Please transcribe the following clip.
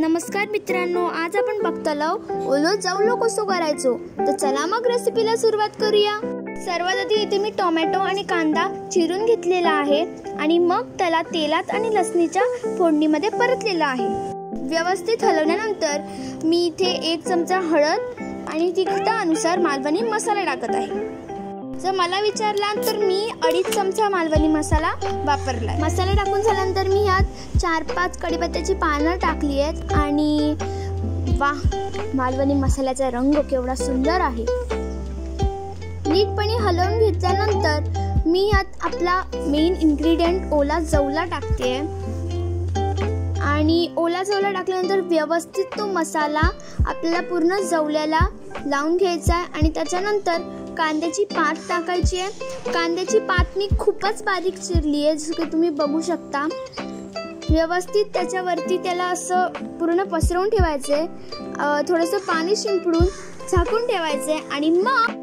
नमस्कार मित्रांनो, आज आपण बघतलो ओलो जवलो कसो करायचो। तर चला मग रेसिपीला सुरुवात करूया। सर्वात आधी इथे मी टोमॅटो आणि कांदा चिरून घेतलेला आहे आणि मग त्याला तेलात आणि लसणीच्या फोडणीमध्ये परतलेला आहे। व्यवस्थित हलवल्यानंतर मी इथे 1 चमचा हळद आणि तिखटानुसार मालवणी मसाला टाकत आहे। जर मला विचारला तर मी 2.5 चमचा मालवणी मसाला वापरला। मसाला टाकून झाल्यानंतर मी यात 4-5 कढीपत्त्याची पानं टाकली आहेत आणि वाह, मालवणी मसाल्याचा रंग केवढा सुंदर आहे। नीटपणे हलवून घेतल्यानंतर मी यात आपला मेन इन्ग्रेडियंट ओला जवला टाकते आणि ओला जवला टाकल्यानंतर व्यवस्थित तो मसाला आपल्याला पूर्ण जवल्याला लावून घ्यायचा आहे आणि त्याच्यानंतर कांद्याची पात टाकायची आहे। कांद्याची पात मी खूपच बारीक चिरली आहे, जसं की तुम्ही बघू शकता। व्यवस्थित त्याच्यावरती त्याला असं पूर्ण पसरवून ठेवायचे, थोडंसं पाणी शिंपडून झाकून ठेवायचे आणि मग